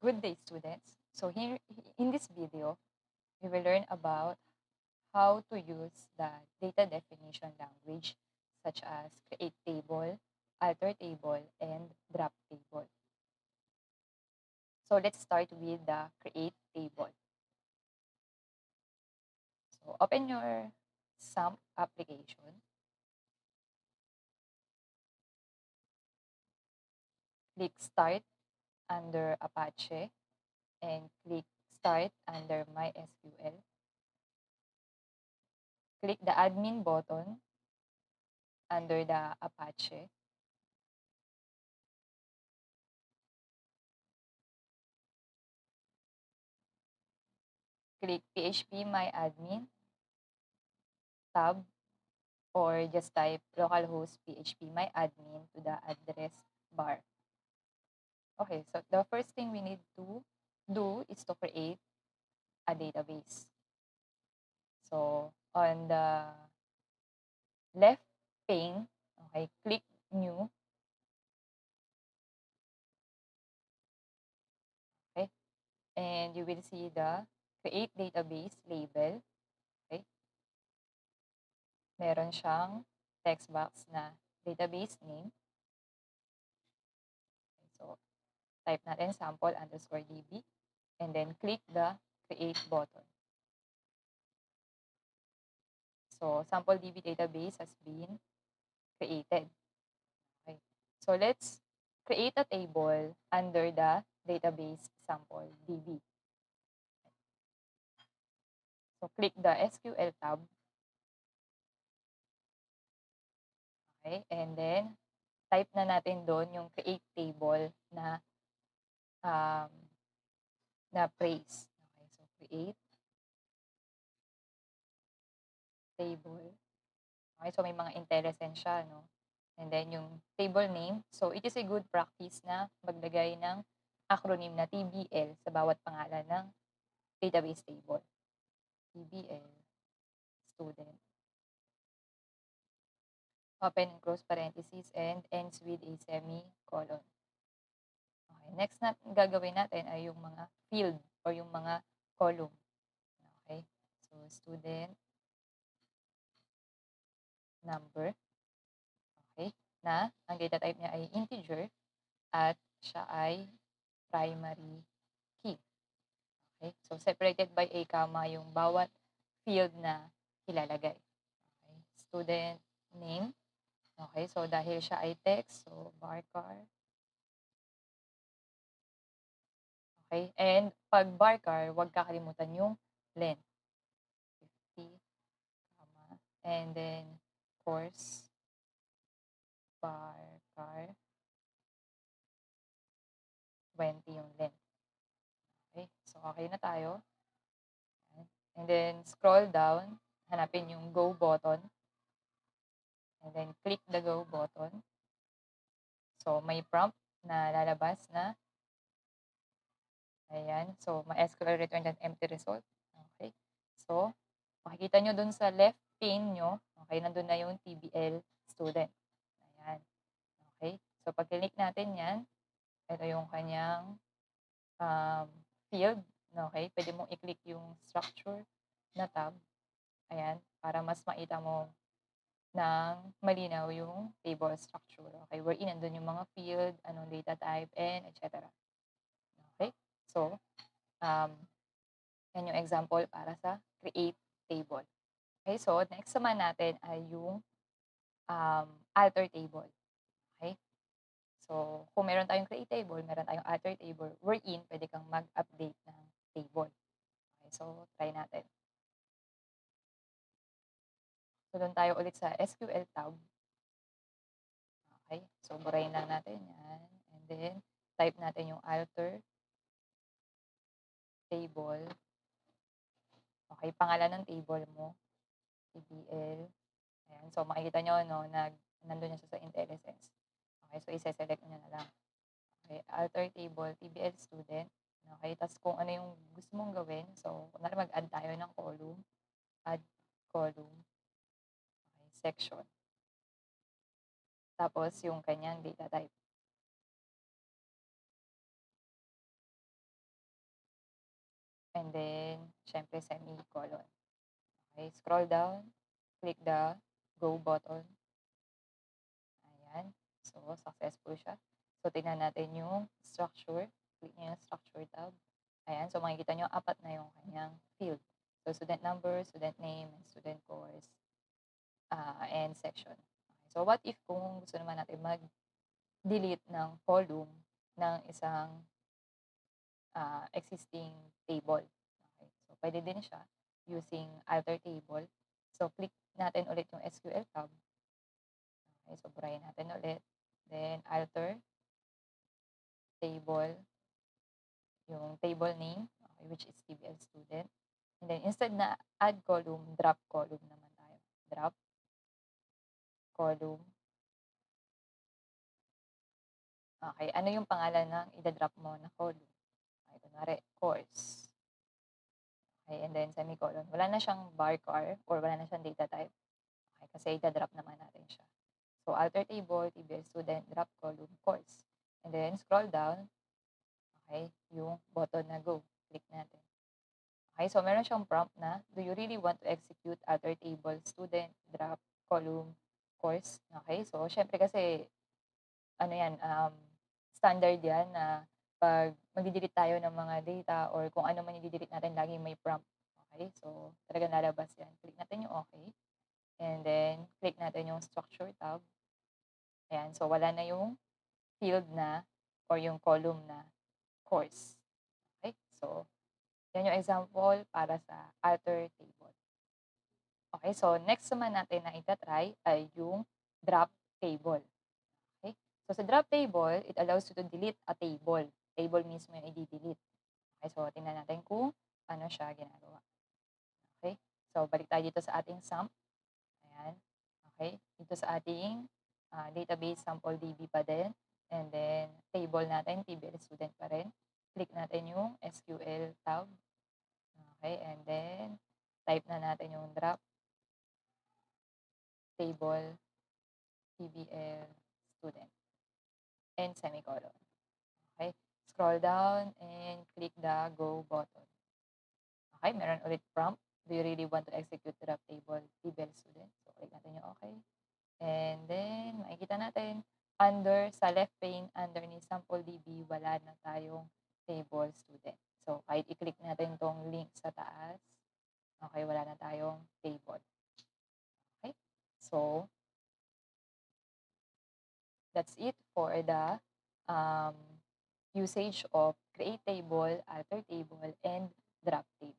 Good day, students. So here in this video, we will learn about how to use the data definition language such as create table, alter table, and drop table. So let's start with the create table. So open your XAMPP application, click start under Apache, and click start under MySQL. Click the admin button under the Apache. Click PHP My Admin tab or just type localhost php my admin to the address bar. Okay, so the first thing we need to do is to create a database. So on the left pane, okay, click new, okay, and you will see the create database label, okay. Meron siyang text box na database name. Okay, so type natin sample underscore db and then click the create button. So sample DB database has been created. Okay. So let's create a table under the database sample DB. So click the SQL tab. Okay. And then type na natin doon yung create table na um, na phrase. Okay. So create table. Okay. So may mga intelligence siya, no? And then yung table name. So it is a good practice na maglagay ng acronym na TBL sa bawat pangalan ng database table. TBL, student, open and close parentheses, and ends with a semicolon. Okay, next na gagawin natin ay yung mga field or yung mga column. Okay, so student number, okay, na ang data type niya ay integer at siya ay primary key. Okay, so separated by a comma yung bawat field na ilalagay. Okay, student name. Okay, so dahil siya ay text, so varchar. Okay, and pag varchar, huwag kakalimutan yung length. 50, comma, and then course varchar 20 yung length. Okay, so okay na tayo. And then scroll down, hanapin yung go button. And then click the go button. So may prompt na lalabas na ayan. So MySQL return an empty result. Okay. So makikita nyo dun sa left pane nyo, okay, nandun na yung TBL student. Ayan. Okay. So pag click natin yan, ito yung kanyang field. Okay. Pwede mong i-click yung structure na tab. Ayan. Para mas makita mo ng malinaw yung table structure. Okay. Wherein nandun yung mga field, anong data type, and etc. Okay. So, yan yung example para sa create table. Okay. So, next naman natin ay yung alter table. Okay. So, kung meron tayong create table, meron tayong alter table, wherein pwede kang mag-update ng table. Okay, so try natin. So, doon tayo ulit sa SQL tab. Okay, so burahin lang natin yan. And then, type natin yung alter table. Okay, pangalan ng table mo, TBL. Ayan, so makikita nyo, no, nandun na siya sa IntelliSense. Okay, so isa-select nyo na lang. Okay, alter table, TBL student. Okay, tapos kung ano yung gusto mong gawin, so kunwari mag-add tayo ng column, add column, okay, section. Tapos yung kanyang data type. and then siyempre semicolon. Okay, scroll down, click the go button. Ayan. So, successful siya. So, tingnan natin yung structure. Click niyo yung structure tab. Ayan. So, makikita niyo apat na yung kanyang field. So, student number, student name, and student course, and section. Okay. So, what if kung gusto naman natin mag-delete ng column ng isang existing table? Okay. So, pwede din siya using alter table. So, click natin ulit yung SQL tab. Okay. So, burahin natin ulit. Then, alter table, yung table name, okay, which is TBL student. And then, instead na add column, drop column naman tayo. Drop column. Okay, ano yung pangalan ng ida-drop mo na column? Okay, kunwari, course. Okay, and then semicolon. Wala na siyang varchar or wala na siyang data type. Okay, kasi ida-drop naman natin siya. So, alter table, TBL student, drop column, course. And then, scroll down. Okay, yung button na go. Click natin. Okay, so meron siyang prompt na, do you really want to execute alter table, student, drop, column, course? Okay, so syempre kasi, ano yan, standard yan na pag magdi-delete tayo ng mga data or kung ano man i-delete natin, laging may prompt. Okay, so talagang lalabas yan. Click natin yung okay. And then, click natin yung structure tab. Ayan, so wala na yung field na or yung column na course. Okay, so yan yung example para sa alter table. Okay, so next naman natin na ita-try ay yung drop table. Okay? So sa drop table, it allows you to delete a table. Table mismo yung i-delete. Okay, so tingnan natin kung ano siya ginagawa. Okay? So balik tayo dito sa ating SAMP. Ayan. Okay? Dito sa ating database sample DB pa din. And then table natin, TBL student pa rin. Click natin yung SQL tab. Okay? And then type na natin yung drop table TBL student and semicolon. Okay? Scroll down and click the go button. Okay, meron ulit prompt. Do you really want to execute drop table TBL student? So, click natin yung okay. And then, makikita natin, sa left pane, underneath sample DB, wala na tayong table student. So, kahit i-click natin tong link sa taas, okay, wala na tayong table. Okay? So, that's it for the usage of create table, alter table, and drop table.